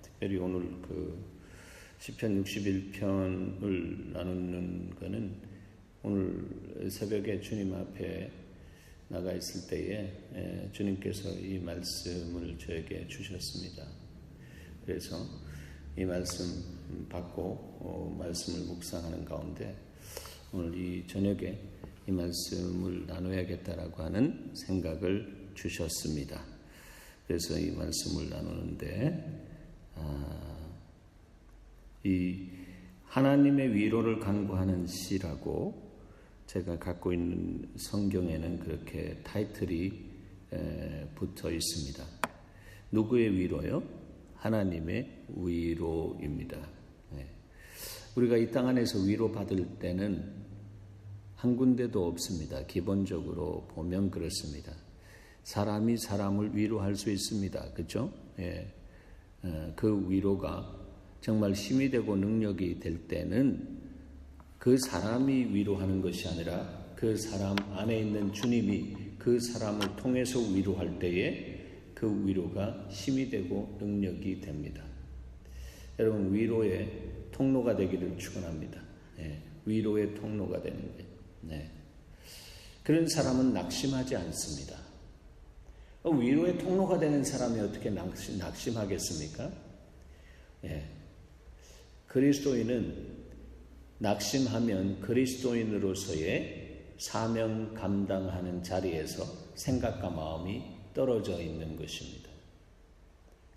특별히 오늘 시편 61편을 나누는 것은 오늘 새벽에 주님 앞에 나가 있을 때에 주님께서 이 말씀을 저에게 주셨습니다. 그래서 이 말씀 받고 말씀을 묵상하는 가운데 오늘 이 저녁에 이 말씀을 나눠야겠다라고 하는 생각을 주셨습니다. 그래서 이 말씀을 나누는데 이 하나님의 위로를 간구하는 시라고 제가 갖고 있는 성경에는 그렇게 타이틀이 붙어 있습니다. 누구의 위로요? 하나님의 위로입니다. 우리가 이 땅 안에서 위로받을 때는 한 군데도 없습니다. 기본적으로 보면 그렇습니다. 사람이 사람을 위로할 수 있습니다. 그렇죠? 그 위로가 정말 힘이 되고 능력이 될 때는 그 사람이 위로하는 것이 아니라 그 사람 안에 있는 주님이 그 사람을 통해서 위로할 때에 그 위로가 힘이 되고 능력이 됩니다. 여러분, 위로의 통로가 되기를 축원합니다. 위로의 통로가 되는 거예요. 그런 사람은 낙심하지 않습니다. 위로의 통로가 되는 사람이 어떻게 낙심하겠습니까? 그리스도인은 낙심하면 그리스도인으로서의 사명 감당하는 자리에서 생각과 마음이 떨어져 있는 것입니다.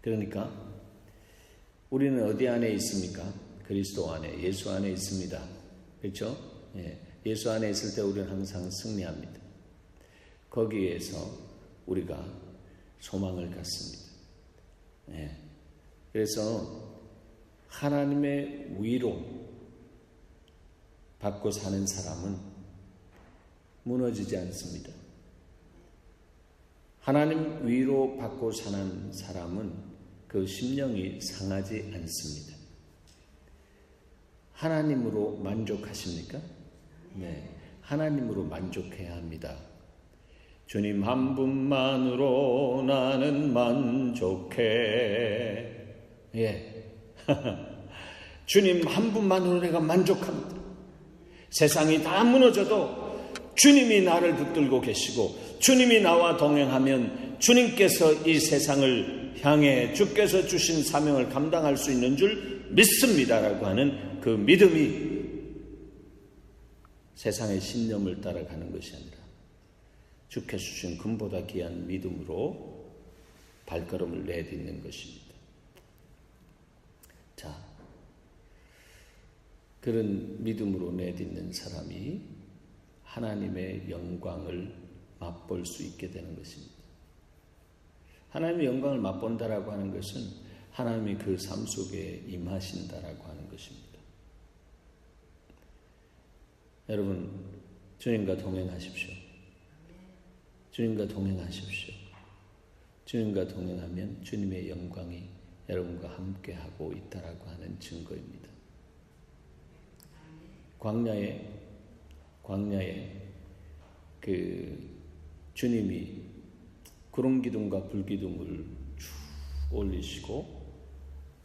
그러니까 우리는 어디 안에 있습니까? 그리스도 안에, 예수 안에 있습니다. 그렇죠? 예수 안에 있을 때 우리는 항상 승리합니다. 거기에서 우리가 소망을 갖습니다. 그래서 하나님의 위로 받고 사는 사람은 무너지지 않습니다. 하나님 위로 받고 사는 사람은 그 심령이 상하지 않습니다. 하나님으로 만족하십니까? 하나님으로 만족해야 합니다. 주님 한 분만으로 나는 만족해. 주님 한 분만으로 내가 만족합니다. 세상이 다 무너져도 주님이 나를 붙들고 계시고 주님이 나와 동행하면 주님께서 이 세상을 향해 주께서 주신 사명을 감당할 수 있는 줄 믿습니다라고 하는 그 믿음이 세상의 신념을 따라가는 것이 아니라 주께서 주신 금보다 귀한 믿음으로 발걸음을 내딛는 것입니다. 자, 그런 믿음으로 내딛는 사람이 하나님의 영광을 맛볼 수 있게 되는 것입니다. 하나님의 영광을 맛본다라고 하는 것은 하나님이 그 삶 속에 임하신다라고 하는 것입니다. 여러분, 주님과 동행하십시오. 주님과 동행하십시오. 주님과 동행하면 주님의 영광이 여러분과 함께하고 있다라고 하는 증거입니다. 광야에 그 주님이 구름 기둥과 불 기둥을 쭉 올리시고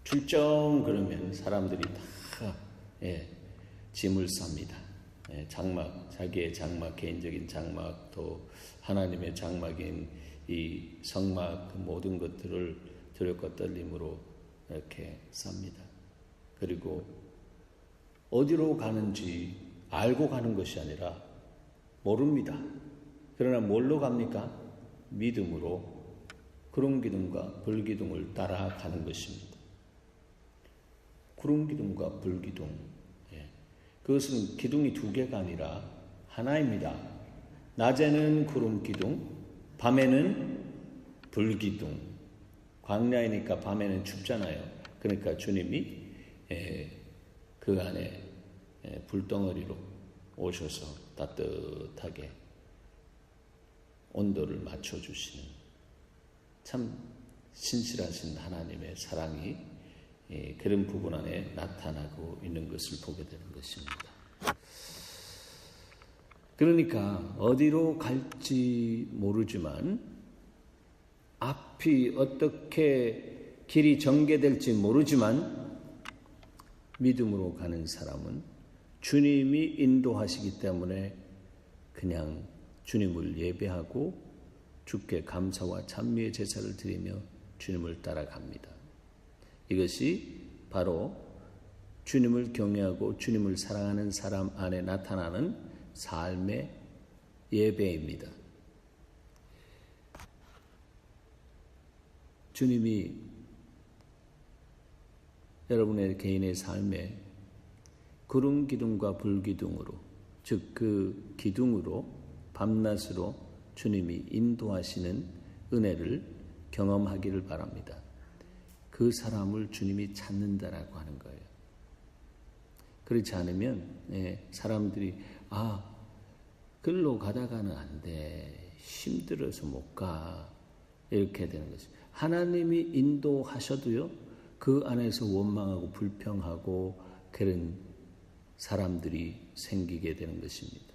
출정 그러면 사람들이 다 짐을 쌉니다. 장막, 자기의 장막, 개인적인 장막, 또 하나님의 장막인 이 성막, 그 모든 것들을 두렵고 떨림으로 이렇게 쌉니다. 그리고 어디로 가는지 알고 가는 것이 아니라 모릅니다. 그러나 뭘로 갑니까? 믿음으로 구름 기둥과 불 기둥을 따라가는 것입니다. 구름 기둥과 불 기둥, 그것은 기둥이 두 개가 아니라 하나입니다. 낮에는 구름 기둥, 밤에는 불 기둥. 광야이니까 밤에는 춥잖아요. 그러니까 주님이 그 안에 불덩어리로 오셔서 따뜻하게 온도를 맞춰주시는 참 신실하신 하나님의 사랑이 그런 부분 안에 나타나고 있는 것을 보게 되는 것입니다. 그러니까 어디로 갈지 모르지만 앞이 어떻게 길이 전개될지 모르지만 믿음으로 가는 사람은 주님이 인도하시기 때문에 그냥 주님을 예배하고 주께 감사와 찬미의 제사를 드리며 주님을 따라갑니다. 이것이 바로 주님을 경외하고 주님을 사랑하는 사람 안에 나타나는 삶의 예배입니다. 주님이 여러분의 개인의 삶에 구름 기둥과 불 기둥으로, 즉 그 기둥으로 밤낮으로 주님이 인도하시는 은혜를 경험하기를 바랍니다. 그 사람을 주님이 찾는다라고 하는 거예요. 그렇지 않으면 사람들이 글로 가다가는 안 돼, 힘들어서 못 가, 이렇게 되는 것이죠. 하나님이 인도하셔도요, 그 안에서 원망하고 불평하고 그런 사람들이 생기게 되는 것입니다.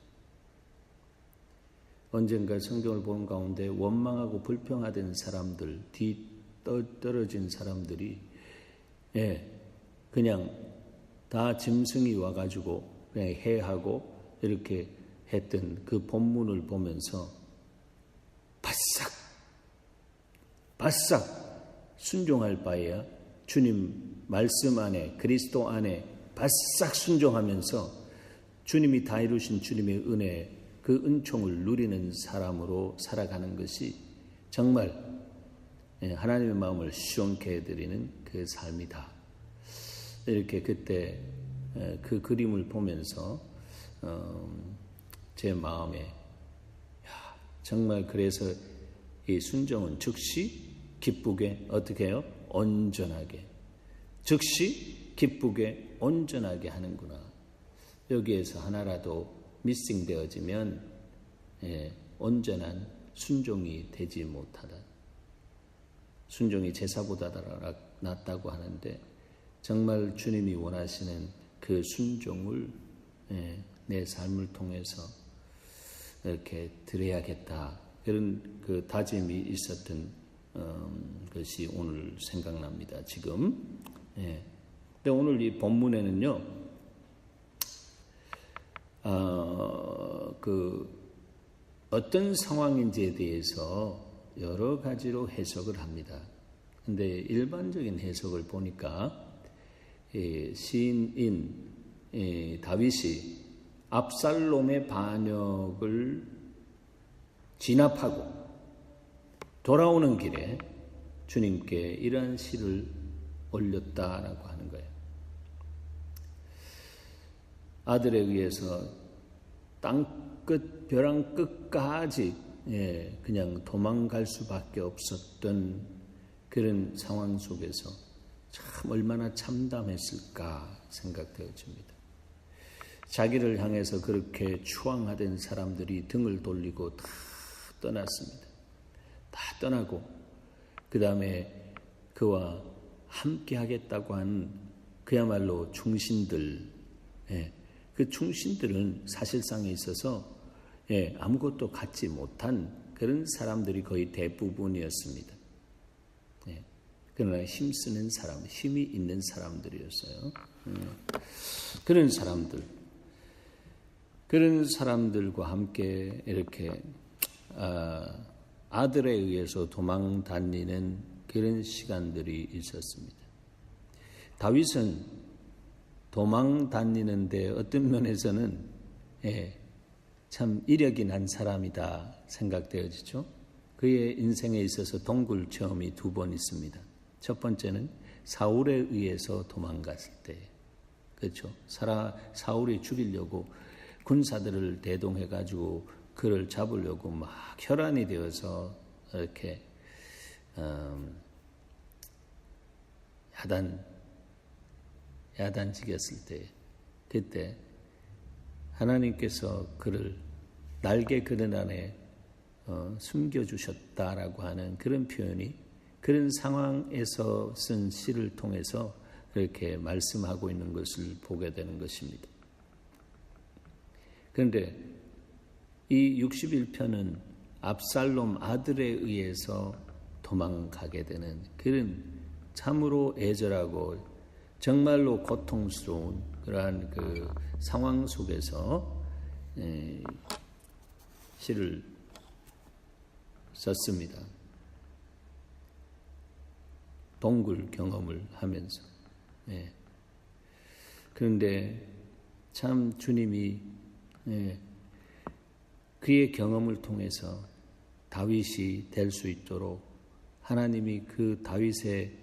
언젠가 성경을 보는 가운데 원망하고 불평하던 사람들, 뒤떨어진 사람들이 그냥 다 짐승이 와가지고 그냥 해하고 이렇게 했던 그 본문을 보면서 바싹 순종할 바에야 주님 말씀 안에, 그리스도 안에 바싹 순종하면서 주님이 다 이루신 주님의 은혜, 그 은총을 누리는 사람으로 살아가는 것이 정말 하나님의 마음을 시원케 해드리는 그 삶이다. 이렇게 그때 그 그림을 보면서 제 마음에 정말 그래서 이 순종은 즉시 기쁘게 어떻게 해요? 온전하게, 즉시 기쁘게 온전하게 하는구나. 여기에서 하나라도 미싱되어지면 온전한 순종이 되지 못하다. 순종이 제사보다 낫다고 하는데 정말 주님이 원하시는 그 순종을 내 삶을 통해서 이렇게 드려야겠다. 그런 그 다짐이 있었던 것이 오늘 생각납니다. 지금. 근데 오늘 이 본문에는요, 어떤 상황인지에 대해서 여러 가지로 해석을 합니다. 근데 일반적인 해석을 보니까 시인인 다윗이 압살롬의 반역을 진압하고 돌아오는 길에 주님께 이러한 시를 올렸다라고 하는 거예요. 아들에 의해서 땅끝 벼랑 끝까지 그냥 도망갈 수밖에 없었던 그런 상황 속에서 참 얼마나 참담했을까 생각되어집니다. 자기를 향해서 그렇게 추앙하던 사람들이 등을 돌리고 다 떠났습니다. 다 떠나고 그 다음에 그와 함께 하겠다고 한 그야말로 충신들, 그 충신들은 사실상에 있어서 아무것도 갖지 못한 그런 사람들이 거의 대부분이었습니다. 그러나 힘쓰는 사람, 힘이 있는 사람들이었어요. 그런 사람들과 함께 이렇게 아들에 의해서 도망 다니는 그런 시간들이 있었습니다. 다윗은 도망 다니는데 어떤 면에서는 참 이력이 난 사람이다 생각되어지죠. 그의 인생에 있어서 동굴 체험이 2번 있습니다. 첫 번째는 사울에 의해서 도망갔을 때, 그렇죠. 사울이 죽이려고 군사들을 대동해가지고 그를 잡으려고 막 혈안이 되어서 이렇게 야단치겼을 때, 그때 하나님께서 그를 날개 그늘 안에 숨겨주셨다라고 하는 그런 표현이 그런 상황에서 쓴 시를 통해서 이렇게 말씀하고 있는 것을 보게 되는 것입니다. 그런데 이 61편은 압살롬 아들에 의해서 도망가게 되는 그런 참으로 애절하고 정말로 고통스러운 그러한 그 상황 속에서 시를 썼습니다. 동굴 경험을 하면서. 그런데 참 주님이 그의 경험을 통해서 다윗이 될 수 있도록 하나님이 그 다윗의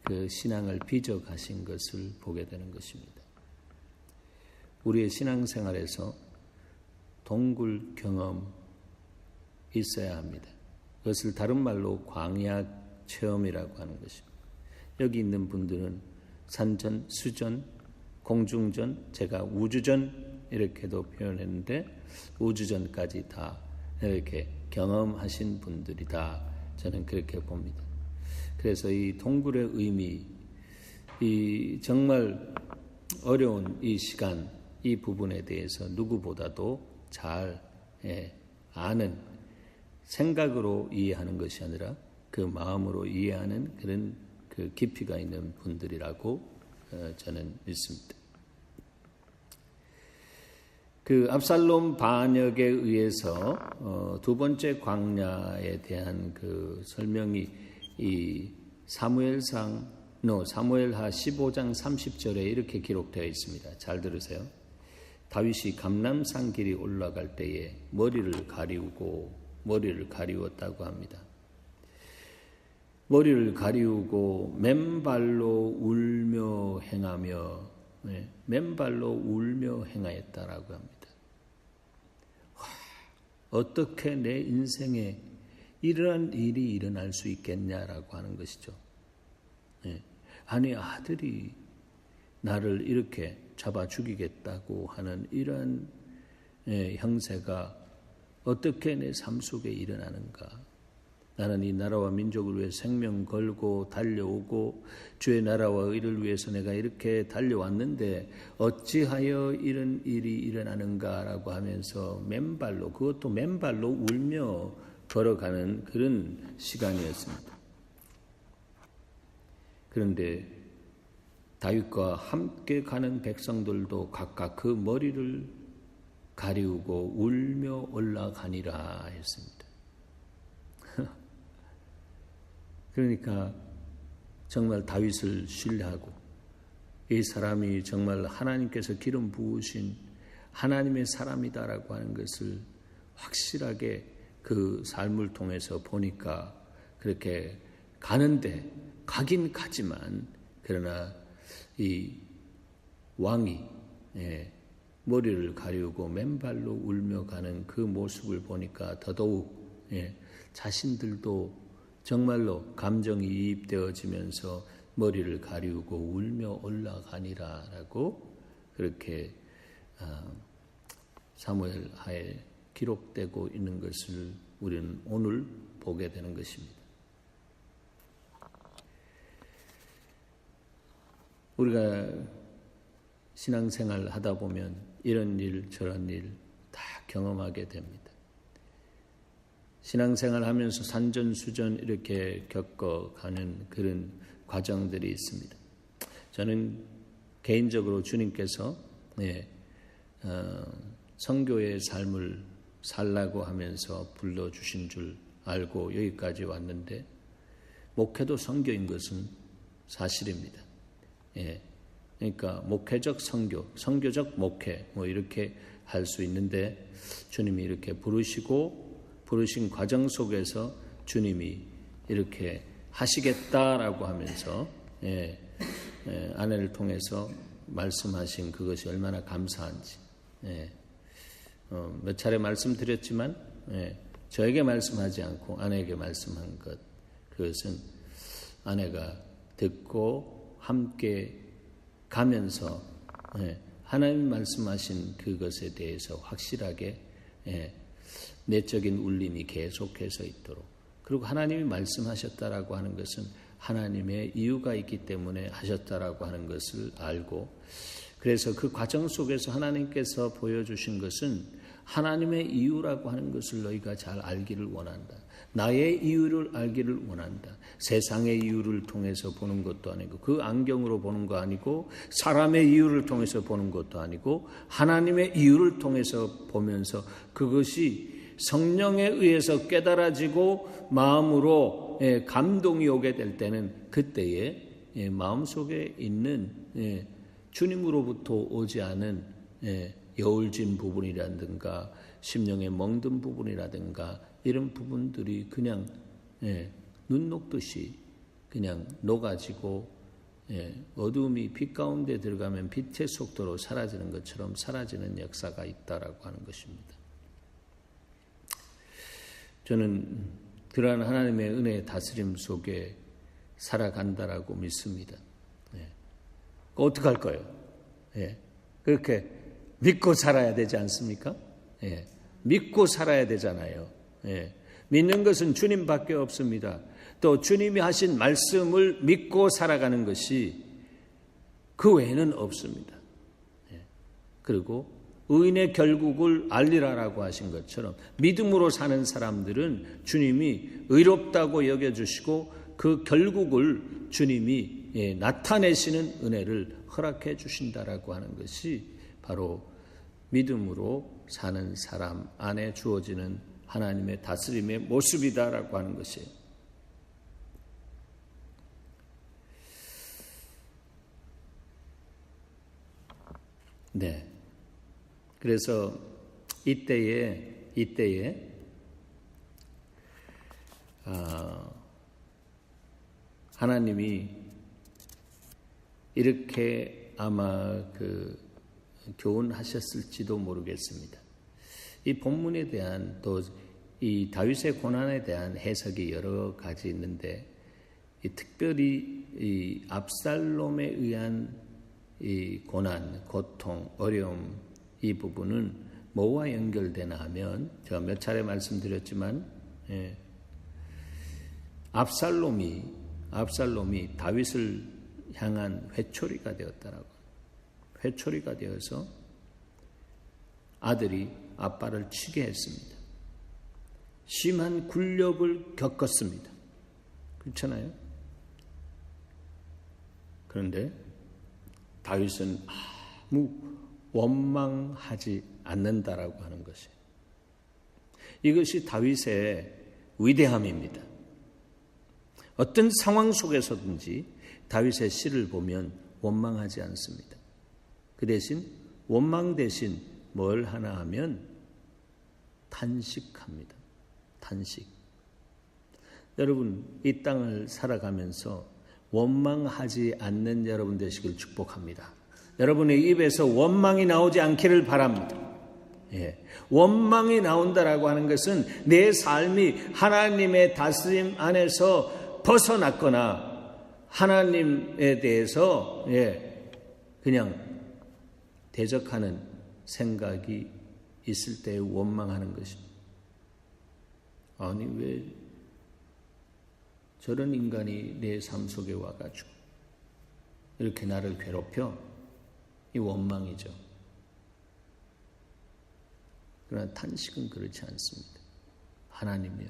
그 신앙을 빚어 가신 것을 보게 되는 것입니다. 우리의 신앙생활에서 동굴 경험 있어야 합니다. 그것을 다른 말로 광야 체험이라고 하는 것입니다. 여기 있는 분들은 산전, 수전, 공중전, 제가 우주전 이렇게도 표현했는데 우주전까지 다 이렇게 경험하신 분들이다. 저는 그렇게 봅니다. 그래서 이 동굴의 의미, 이 정말 어려운 이 시간, 이 부분에 대해서 누구보다도 잘 아는, 생각으로 이해하는 것이 아니라 그 마음으로 이해하는 그런 그 깊이가 있는 분들이라고 저는 믿습니다. 그 압살롬 반역에 의해서 두 번째 광야에 대한 그 설명이 이 사무엘하 15장 30절에 이렇게 기록되어 있습니다. 잘 들으세요. 다윗이 감람산 길이 올라갈 때에 머리를 가리웠다고 합니다. 머리를 가리우고 맨발로 울며 행하였다라고 합니다. 어떻게 내 인생에 이러한 일이 일어날 수 있겠냐라고 하는 것이죠. 아니, 아들이 나를 이렇게 잡아 죽이겠다고 하는 이러한 형세가 어떻게 내 삶 속에 일어나는가. 나는 이 나라와 민족을 위해 생명 걸고 달려오고 주의 나라와 의를 위해서 내가 이렇게 달려왔는데 어찌하여 이런 일이 일어나는가라고 하면서 그것도 맨발로 울며 걸어가는 그런 시간이었습니다. 그런데 다윗과 함께 가는 백성들도 각각 그 머리를 가리우고 울며 올라가니라 했습니다. 그러니까 정말 다윗을 신뢰하고 이 사람이 정말 하나님께서 기름 부으신 하나님의 사람이다라고 하는 것을 확실하게 그 삶을 통해서 보니까 그렇게 가긴 가지만 그러나 이 왕이 머리를 가리우고 맨발로 울며 가는 그 모습을 보니까 더더욱 자신들도 정말로 감정이 이입되어지면서 머리를 가리우고 울며 올라가니라라고 그렇게 사무엘하에 기록되고 있는 것을 우리는 오늘 보게 되는 것입니다. 우리가 신앙생활 하다 보면 이런 일 저런 일 다 경험하게 됩니다. 신앙생활 하면서 산전수전 이렇게 겪어가는 그런 과정들이 있습니다. 저는 개인적으로 주님께서 선교의 삶을 살라고 하면서 불러주신 줄 알고 여기까지 왔는데 목회도 선교인 것은 사실입니다. 그러니까 목회적 선교, 선교적 목회 이렇게 할 수 있는데 주님이 이렇게 부르신 과정 속에서 주님이 이렇게 하시겠다라고 하면서 아내를 통해서 말씀하신 그것이 얼마나 감사한지 몇 차례 말씀드렸지만 저에게 말씀하지 않고 아내에게 말씀한 그것은 아내가 듣고 함께 가면서 하나님 말씀하신 그것에 대해서 확실하게 내적인 울림이 계속해서 있도록 그리고 하나님이 말씀하셨다라고 하는 것은 하나님의 이유가 있기 때문에 하셨다라고 하는 것을 알고 그래서 그 과정 속에서 하나님께서 보여주신 것은 하나님의 이유라고 하는 것을 너희가 잘 알기를 원한다. 나의 이유를 알기를 원한다. 세상의 이유를 통해서 보는 것도 아니고 그 안경으로 보는 거 아니고 사람의 이유를 통해서 보는 것도 아니고 하나님의 이유를 통해서 보면서 그것이 성령에 의해서 깨달아지고 마음으로 감동이 오게 될 때는 그때에 마음속에 있는 주님으로부터 오지 않은 여울진 부분이라든가 심령에 멍든 부분이라든가 이런 부분들이 그냥 눈 녹듯이 그냥 녹아지고 어둠이 빛 가운데 들어가면 빛의 속도로 사라지는 것처럼 사라지는 역사가 있다라고 하는 것입니다. 저는 그러한 하나님의 은혜의 다스림 속에 살아간다라고 믿습니다. 어떻게 할 거예요? 그렇게 믿고 살아야 되지 않습니까? 믿고 살아야 되잖아요. 믿는 것은 주님밖에 없습니다. 또 주님이 하신 말씀을 믿고 살아가는 것이 그 외에는 없습니다. 그리고 의인의 결국을 알리라라고 하신 것처럼 믿음으로 사는 사람들은 주님이 의롭다고 여겨주시고 그 결국을 주님이 나타내시는 은혜를 허락해 주신다라고 하는 것이 바로 믿음으로 사는 사람 안에 주어지는 하나님의 다스림의 모습이다라고 하는 것이에요. 네. 그래서 이때에 하나님이 이렇게 아마 교훈하셨을지도 모르겠습니다. 이 본문에 대한 또 이 다윗의 고난에 대한 해석이 여러 가지 있는데 특별히 이 압살롬에 의한 이 고난, 고통, 어려움 이 부분은 뭐와 연결되나 하면 제가 몇 차례 말씀드렸지만 압살롬이 다윗을 향한 회초리가 되었다라고. 회초리가 되어서 아들이 아빠를 치게 했습니다. 심한 굴욕을 겪었습니다. 그렇잖아요? 그런데 다윗은 아무 원망하지 않는다라고 하는 것이에요. 이것이 다윗의 위대함입니다. 어떤 상황 속에서든지 다윗의 시를 보면 원망하지 않습니다. 그 대신 원망 대신 뭘 하나 하면 탄식합니다. 탄식. 여러분 이 땅을 살아가면서 원망하지 않는 여러분 되시길 축복합니다. 여러분의 입에서 원망이 나오지 않기를 바랍니다. 원망이 나온다라고 하는 것은 내 삶이 하나님의 다스림 안에서 벗어났거나 하나님에 대해서 그냥 대적하는 생각이 있을 때 원망하는 것입니다. 아니 왜 저런 인간이 내 삶 속에 와가지고 이렇게 나를 괴롭혀? 이 원망이죠. 그러나 탄식은 그렇지 않습니다. 하나님이요.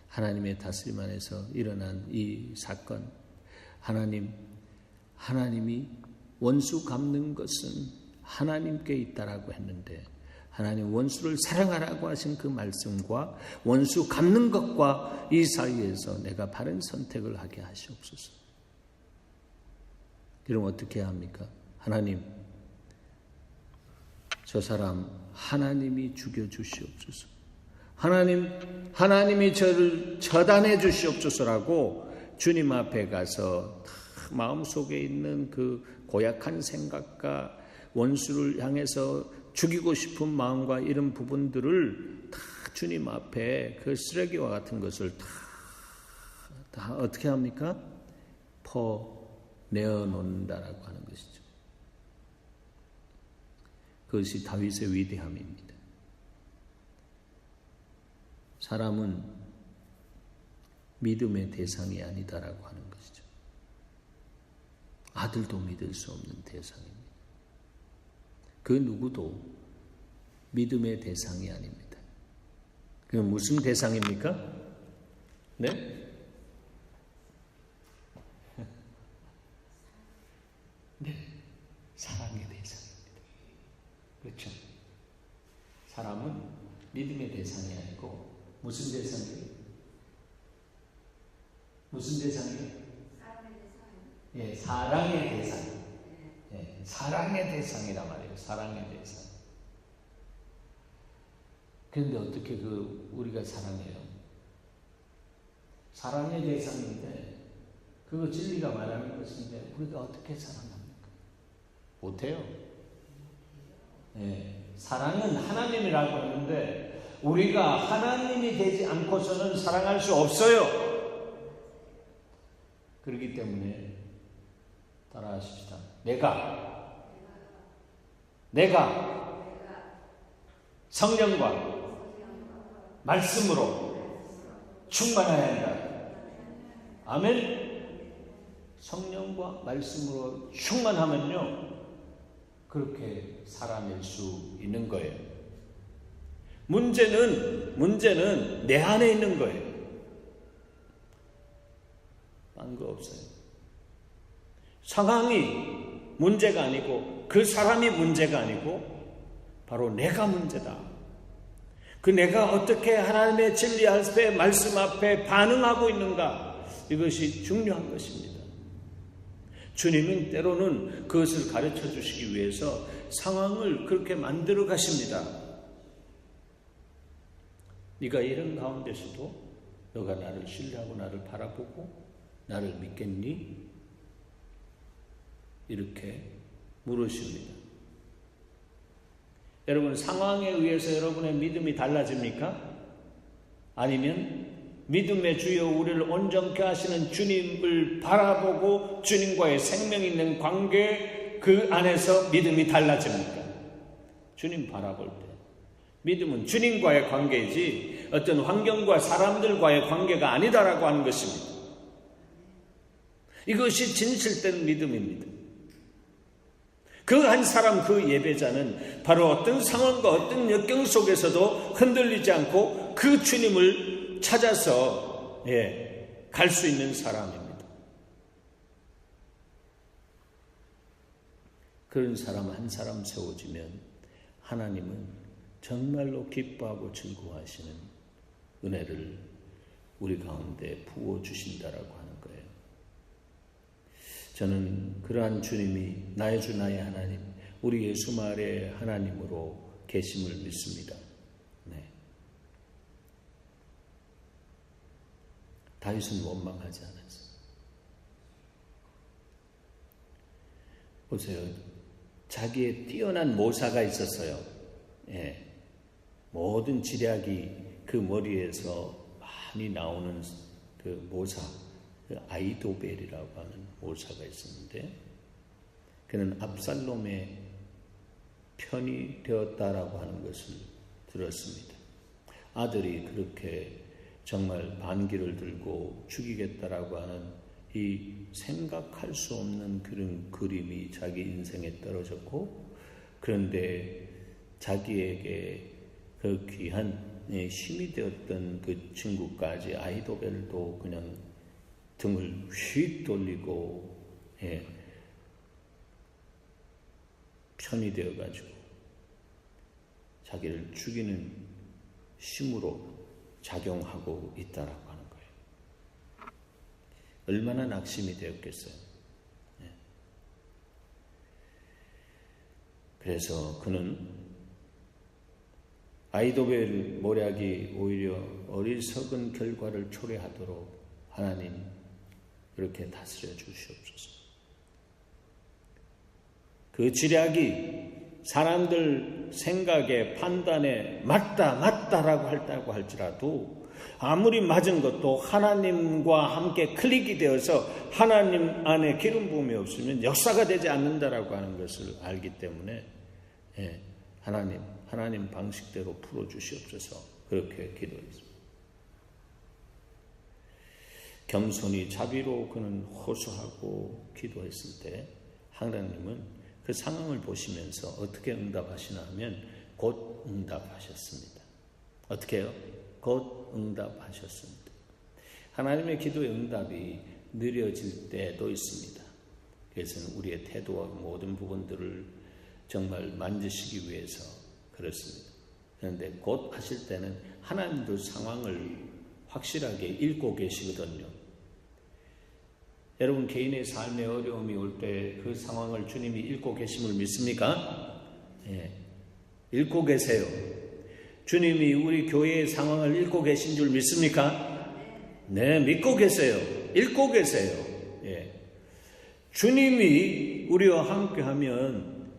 하나님의 다스림 안에서 일어난 이 사건, 하나님이 원수 갚는 것은 하나님께 있다라고 했는데 하나님 원수를 사랑하라고 하신 그 말씀과 원수 갚는 것과 이 사이에서 내가 바른 선택을 하게 하시옵소서. 그럼 어떻게 해야 합니까? 하나님, 저 사람 하나님이 죽여주시옵소서. 하나님이 저를 처단해 주시옵소서라고 주님 앞에 가서 마음속에 있는 그 고약한 생각과 원수를 향해서 죽이고 싶은 마음과 이런 부분들을 다 주님 앞에 그 쓰레기와 같은 것을 다 어떻게 합니까? 내어놓는다라고 하는 것이죠. 그것이 다윗의 위대함입니다. 사람은 믿음의 대상이 아니다라고 하는 것이죠. 아들도 믿을 수 없는 대상입니다. 그 누구도 믿음의 대상이 아닙니다. 그럼 무슨 대상입니까? 네? 네, 사랑의 대상입니다. 그렇죠? 사람은 믿음의 대상이 아니고 무슨 대상이에요? 무슨 대상이에요? 사랑의 대상이요. 예, 사랑의 대상. 예, 사랑의 대상이란 말이에요. 사랑의 대상. 그런데 어떻게 우리가 사랑해요? 사랑의 대상인데 그거 진리가 말하는 것인데 우리가 어떻게 사랑합니까? 못해요. 예, 사랑은 하나님이라고 하는데 우리가 하나님이 되지 않고서는 사랑할 수 없어요. 그렇기 때문에 따라하십시다. 내가 성령과 말씀으로 충만해야 한다. 아멘. 성령과 말씀으로 충만하면요, 그렇게 살아낼 수 있는 거예요. 문제는 내 안에 있는 거예요. 딴 거 없어요. 상황이 문제가 아니고 그 사람이 문제가 아니고 바로 내가 문제다. 그 내가 어떻게 하나님의 진리 앞에 말씀 앞에 반응하고 있는가, 이것이 중요한 것입니다. 주님은 때로는 그것을 가르쳐 주시기 위해서 상황을 그렇게 만들어 가십니다. 네가 이런 가운데서도 너가 나를 신뢰하고 나를 바라보고 나를 믿겠니? 이렇게 물으십니다. 여러분, 상황에 의해서 여러분의 믿음이 달라집니까? 아니면 믿음의 주여 우리를 온전케 하시는 주님을 바라보고 주님과의 생명 있는 관계 그 안에서 믿음이 달라집니까? 주님 바라볼 때 믿음은 주님과의 관계이지 어떤 환경과 사람들과의 관계가 아니다라고 하는 것입니다. 이것이 진실된 믿음입니다. 그 한 사람, 그 예배자는 바로 어떤 상황과 어떤 역경 속에서도 흔들리지 않고 그 주님을 찾아서 갈 수 있는 사람입니다. 그런 사람 한 사람 세워지면 하나님은 정말로 기뻐하고 즐거워하시는 은혜를 우리 가운데 부어주신다라고 하는 거예요. 저는 그러한 주님이 나의 주 나의 하나님, 우리 예수 말의 하나님으로 계심을 믿습니다. 네. 다윗은 원망하지 않았어요. 보세요. 자기의 뛰어난 모사가 있었어요. 예. 모든 지략이 그 머리에서 많이 나오는 그 모사, 그 아이도벨이라고 하는 모사가 있었는데 그는 압살롬의 편이 되었다라고 하는 것을 들었습니다. 아들이 그렇게 정말 반기를 들고 죽이겠다라고 하는 이 생각할 수 없는 그런 그림이 자기 인생에 떨어졌고, 그런데 자기에게 그 귀한 힘이 되었던 그 친구까지 아이도벨도 그냥 등을 휙 돌리고 편이 되어가지고 자기를 죽이는 힘으로 작용하고 있다라고 하는 거예요. 얼마나 낙심이 되었겠어요. 그래서 그는 아이도벨 모략이 오히려 어리석은 결과를 초래하도록 하나님 그렇게 다스려 주시옵소서. 그 지략이 사람들 생각에 판단에 맞다라고 했다고 할지라도 아무리 맞은 것도 하나님과 함께 클릭이 되어서 하나님 안에 기름 부음이 없으면 역사가 되지 않는다라고 하는 것을 알기 때문에 하나님 방식대로 풀어주시옵소서 그렇게 기도했습니다. 겸손히 자비로 그는 호소하고 기도했을 때 하나님은 그 상황을 보시면서 어떻게 응답하시나 하면 곧 응답하셨습니다. 어떻게 해요? 곧 응답하셨습니다. 하나님의 기도의 응답이 느려질 때도 있습니다. 그래서 우리의 태도와 모든 부분들을 정말 만지시기 위해서 그렇습니다. 그런데 곧 하실 때는 하나님도 상황을 확실하게 읽고 계시거든요. 여러분 개인의 삶에 어려움이 올 때 그 상황을 주님이 읽고 계심을 믿습니까? 예, 읽고 계세요. 주님이 우리 교회의 상황을 읽고 계신 줄 믿습니까? 네, 믿고 계세요. 읽고 계세요. 예. 주님이 우리와 함께하면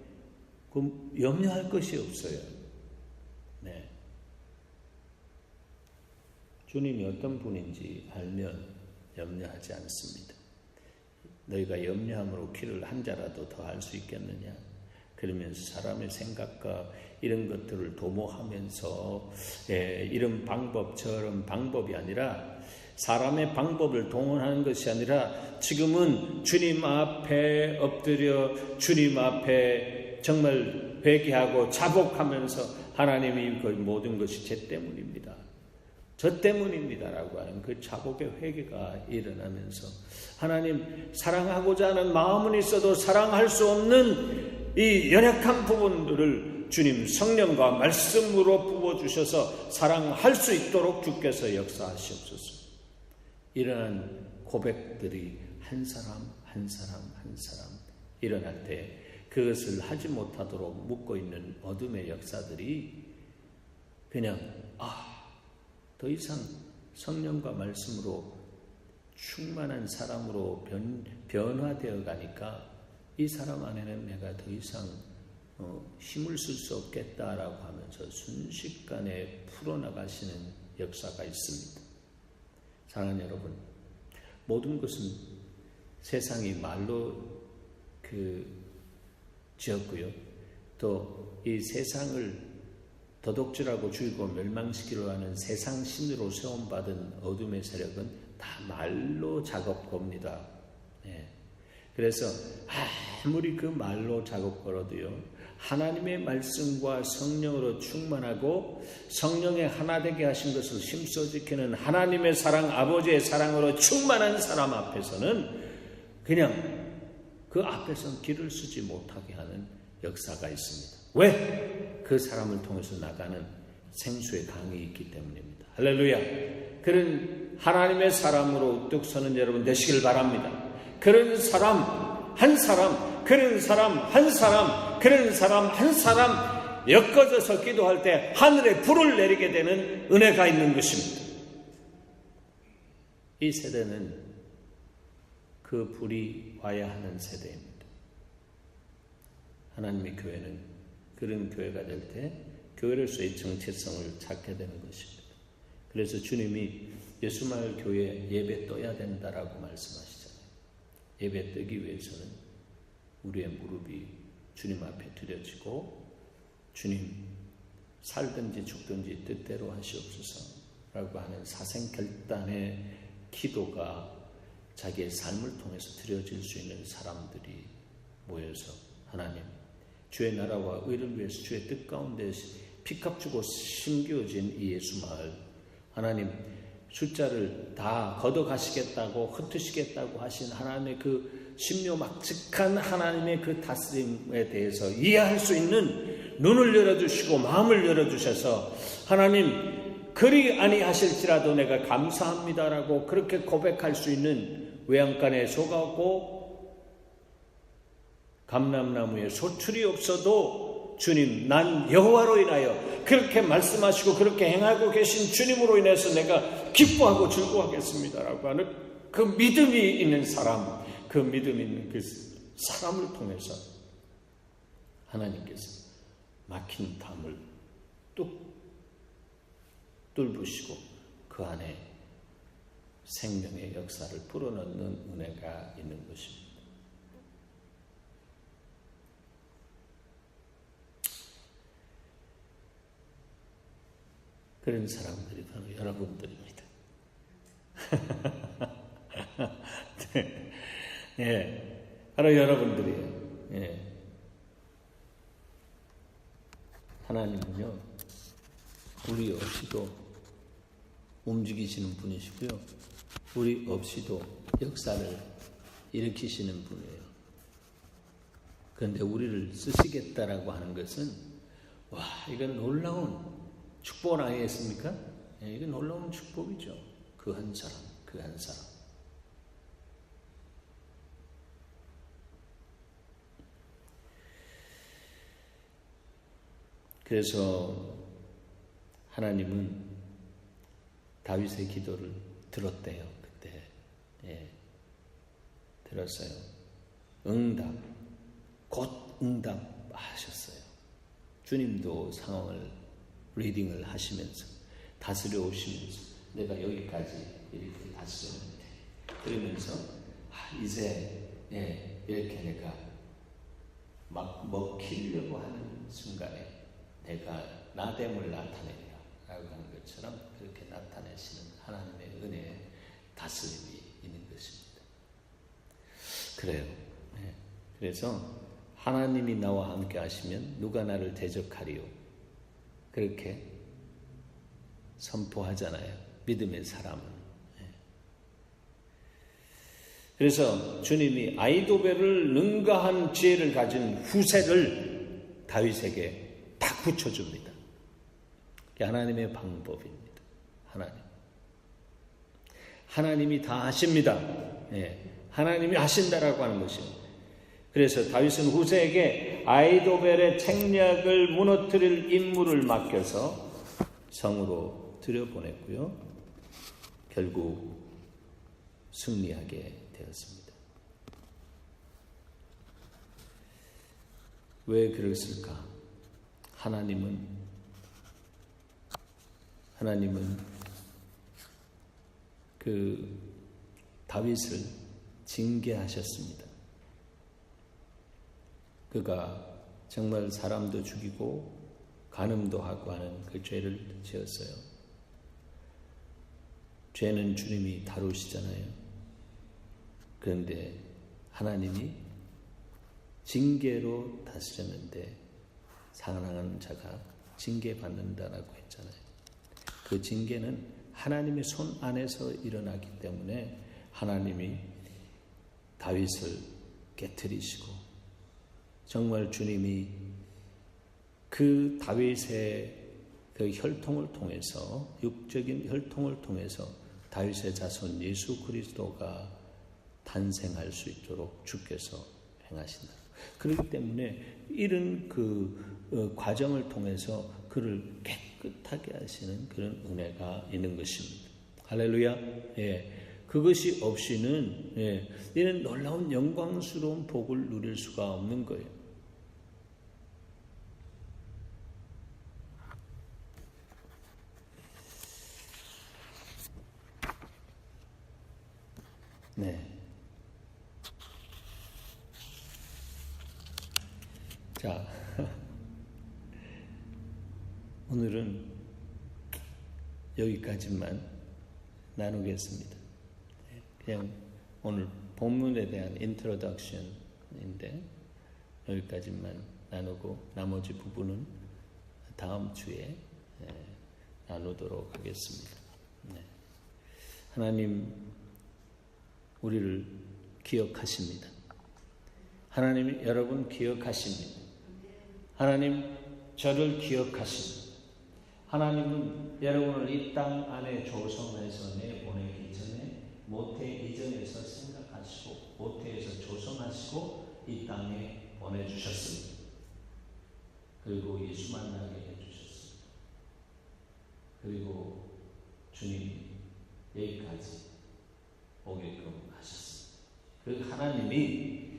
염려할 것이 없어요. 네. 주님이 어떤 분인지 알면 염려하지 않습니다. 너희가 염려함으로 키를 한 자라도 더 할 수 있겠느냐? 그러면서 사람의 생각과 이런 것들을 도모하면서 이런 방법 저런 방법이 아니라 사람의 방법을 동원하는 것이 아니라 지금은 주님 앞에 엎드려 주님 앞에 정말 회개하고 자복하면서 하나님이 그 모든 것이 제 때문입니다. 저 때문입니다라고 하는 그 자복의 회개가 일어나면서 하나님 사랑하고자 하는 마음은 있어도 사랑할 수 없는 이 연약한 부분들을 주님 성령과 말씀으로 부어주셔서 사랑할 수 있도록 주께서 역사하시옵소서. 이러한 고백들이 한 사람 한 사람 한 사람 일어날 때 그것을 하지 못하도록 묶고 있는 어둠의 역사들이 그냥 더 이상 성령과 말씀으로 충만한 사람으로 변화되어 가니까 이 사람 안에는 내가 더 이상 힘을 쓸 수 없겠다라고 하면서 순식간에 풀어나가시는 역사가 있습니다. 사랑하는 여러분, 모든 것은 세상이 말로 지었고요. 또 이 세상을 도둑질하고 죽이고 멸망시키려 하는 세상 신으로 세움받은 어둠의 세력은 다 말로 작업겁니다. 네. 그래서 아무리 그 말로 작업 걸어도요, 하나님의 말씀과 성령으로 충만하고 성령의 하나 되게 하신 것을 힘써 지키는 하나님의 사랑, 아버지의 사랑으로 충만한 사람 앞에서는 그냥 그 앞에서는 길을 쓰지 못하게 하는 역사가 있습니다. 왜? 그 사람을 통해서 나가는 생수의 강이 있기 때문입니다. 할렐루야. 그런 하나님의 사람으로 우뚝 서는 여러분 되시길 바랍니다. 그런 사람 한 사람, 그런 사람 한 사람, 그런 사람 한 사람 엮어져서 기도할 때 하늘에 불을 내리게 되는 은혜가 있는 것입니다. 이 세대는 그 불이 와야 하는 세대입니다. 하나님의 교회는 그런 교회가 될 때 교회로서의 정체성을 찾게 되는 것입니다. 그래서 주님이 예수마을 교회 예배 떠야 된다라고 말씀하시잖아요. 예배 뜨기 위해서는 우리의 무릎이 주님 앞에 드려지고 주님 살든지 죽든지 뜻대로 하시옵소서라고 하는 사생결단의 기도가 자기의 삶을 통해서 드려질 수 있는 사람들이 모여서 하나님 주의 나라와 의를 위해서 주의 뜻 가운데 피값 주고 심겨진 이 예수마을 하나님 숫자를 다 걷어가시겠다고 흩으시겠다고 하신 하나님의 그 신묘막측한 하나님의 그 다스림에 대해서 이해할 수 있는 눈을 열어주시고 마음을 열어주셔서 하나님 그리 아니하실지라도 내가 감사합니다라고 그렇게 고백할 수 있는 외양간에 소가 없고 감람나무에 소출이 없어도 주님 난 여호와로 인하여 그렇게 말씀하시고 그렇게 행하고 계신 주님으로 인해서 내가 기뻐하고 즐거워하겠습니다라고 하는 그 믿음이 있는 사람, 그 믿음 있는 그 사람을 통해서 하나님께서 막힌 담을 뚝 뚫으시고 그 안에 생명의 역사를 불어넣는 은혜가 있는 것입니다. 그런 사람들이 바로 여러분들입니다. 네. 예, 바로 여러분들이에요. 예. 하나님은요, 우리 없이도 움직이시는 분이시고요, 우리 없이도 역사를 일으키시는 분이에요. 그런데 우리를 쓰시겠다라고 하는 것은, 와, 이건 놀라운 축복 아니겠습니까? 예, 이건 놀라운 축복이죠. 그 한 사람, 그 한 사람. 그래서 하나님은 다윗의 기도를 들었대요. 그때 들었어요. 응답, 곧 응답하셨어요. 주님도 상황을 리딩을 하시면서 다스려 오시면서 내가 여기까지 이렇게 다스렸는데, 그러면서 이제 이렇게 내가 막 먹히려고 하는 순간에 내가 나됨을 나타내리라 라고 하는 것처럼 그렇게 나타내시는 하나님의 은혜의 다스림이 있는 것입니다. 그래요. 그래서 하나님이 나와 함께 하시면 누가 나를 대적하리요, 그렇게 선포하잖아요, 믿음의 사람은. 그래서 주님이 아히도벨을 능가한 지혜를 가진 후세를 다윗에게 딱 붙여줍니다. 그게 하나님의 방법입니다. 하나님이 다 하십니다. 하나님이 하신다라고 하는 것입니다. 그래서 다윗은 후세에게 아히도벨의 책략을 무너뜨릴 임무를 맡겨서 성으로 들여보냈고요, 결국 승리하게 되었습니다. 왜 그랬을까? 하나님은 그 다윗을 징계하셨습니다. 그가 정말 사람도 죽이고 간음도 하고 하는 그 죄를 지었어요. 죄는 주님이 다루시잖아요. 그런데 하나님이 징계로 다스렸는데 사랑하는 자가 징계받는다라고 했잖아요. 그 징계는 하나님의 손 안에서 일어나기 때문에 하나님이 다윗을 깨트리시고, 정말 주님이 그 다윗의 그 혈통을 통해서, 육적인 혈통을 통해서 다윗의 자손 예수 그리스도가 탄생할 수 있도록 주께서 행하신다. 그렇기 때문에 이런 그 과정을 통해서 그를 깨끗하게 하시는 그런 은혜가 있는 것입니다. 할렐루야. 그것이 없이는 이런 놀라운 영광스러운 복을 누릴 수가 없는 거예요. 자, 오늘은 여기까지만 나누겠습니다. 그냥 오늘 본문에 대한 인트로덕션인데 여기까지만 나누고 나머지 부분은 다음 주에 나누도록 하겠습니다. 하나님 우리를 기억하십니다. 하나님이 여러분 기억하십니다. 하나님 저를 기억하십니다. 하나님은 여러분을 이 땅 안에 조성해서 내보내기 전에 모태 이전에서 생각하시고 모태에서 조성하시고 이 땅에 보내주셨습니다. 그리고 예수 만나게 해주셨습니다. 그리고 주님이 여기까지 오게끔 하셨습니다. 그 하나님이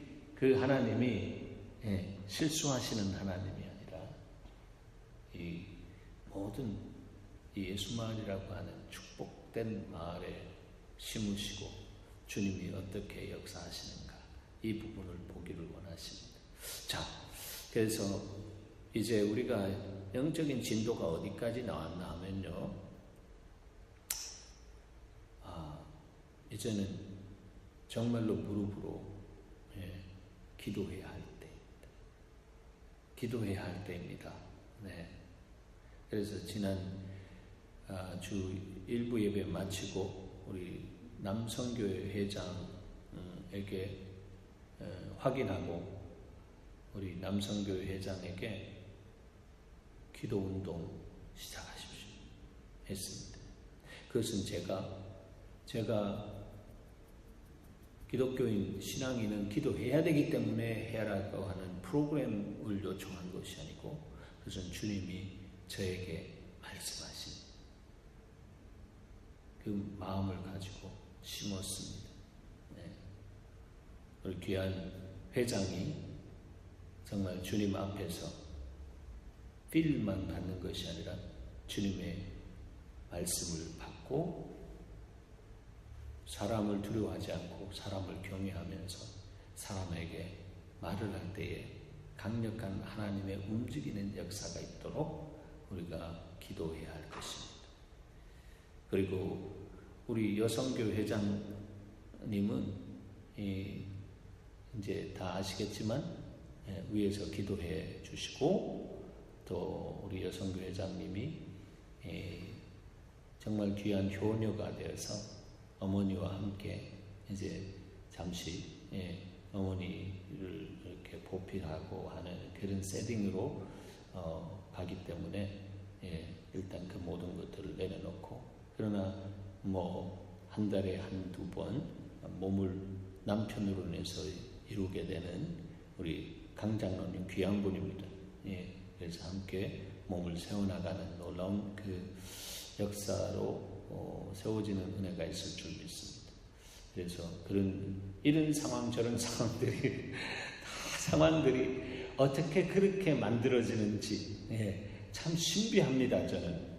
실수하시는 하나님이 아니라 이 모든 예수 마을이라고 하는 축복된 마을에 심으시고 주님이 어떻게 역사하시는가 이 부분을 보기를 원하십니다. 자, 그래서 이제 우리가 영적인 진도가 어디까지 나왔나 하면요, 이제는 정말로 무릎으로 기도해야 할 때입니다. 기도해야 할 때입니다. 그래서 지난 주 일부 예배 마치고 우리 남성교회 회장에게 확인하고 우리 남성교회 회장에게 기도운동 시작하십시오 했습니다. 그것은 제가 기독교인 신앙인은 기도해야 되기 때문에 해라고 하는 프로그램을 요청한 것이 아니고 그것은 주님이 저에게 말씀하신 그 마음을 가지고 심었습니다. 네. 우리 귀한 회장이 정말 주님 앞에서 필만 받는 것이 아니라 주님의 말씀을 받고 사람을 두려워하지 않고 사람을 경외하면서 사람에게 말을 할 때에 강력한 하나님의 움직이는 역사가 있도록 우리가 기도해야 할 것입니다. 그리고 우리 여성교회 회장님은 이제 다 아시겠지만 위에서 기도해 주시고 또 우리 여성교회 회장님이 정말 귀한 효녀가 되어서 어머니와 함께 이제 잠시 어머니를 이렇게 보필하고 하는 그런 세팅으로 가기 때문에 일단 그 모든 것들을 내려놓고 그러나 뭐 한 달에 한두 번 몸을 남편으로 인해서 이루게 되는 우리 강장로님 귀한 분입니다. 그래서 함께 몸을 세워나가는 놀라운 그 역사로 세워지는 은혜가 있을 줄 믿습니다. 그래서 이런 상황 저런 상황들이 어떻게 그렇게 만들어지는지 참 신비합니다. 저는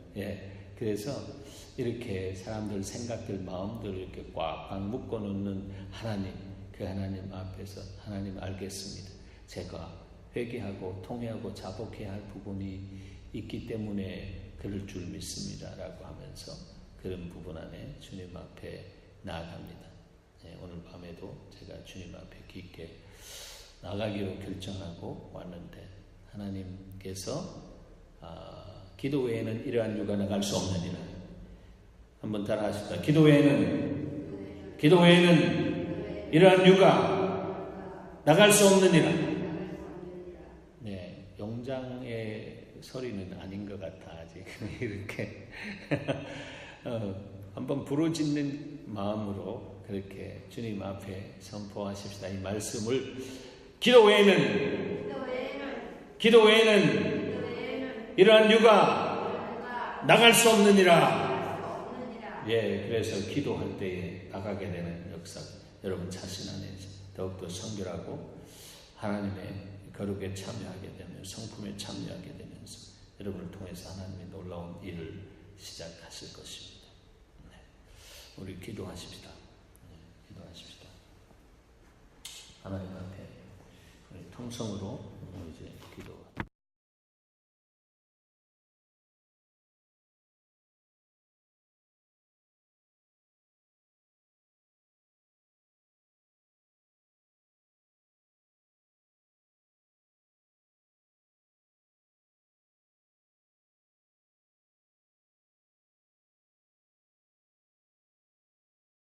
그래서 이렇게 사람들 생각들 마음들을 이렇게 꽉꽉 묶어놓는 하나님, 그 하나님 앞에서 하나님 알겠습니다. 제가 회개하고 통회하고 자복해야 할 부분이 있기 때문에 그럴 줄 믿습니다 라고 하면서 그런 부분 안에 주님 앞에 나아갑니다. 오늘 밤에도 제가 주님 앞에 깊게 나가기로 결정하고 왔는데 하나님께서 기도 외에는 이러한 유가 나갈 수 없느니라. 한번 따라 하십시다. 기도 외에는 이러한 유가 나갈 수 없느니라. 네, 영장의 소리는 아닌 것 같아 아직 이렇게 한번 부르짖는 마음으로 그렇게 주님 앞에 선포하십시다. 이 말씀을 기도 외에는 이러한 유가 나갈 수 없느니라. 그래서 기도할 때에 나가게 되는 역사 여러분 자신 안에 더욱더 성결하고 하나님의 거룩에 참여하게 되면 성품에 참여하게 되면서 여러분을 통해서 하나님의 놀라운 일을 시작하실 것입니다. 우리 기도하십시다. 기도하십시다. 하나님 앞에 우리 통성으로 이제 기도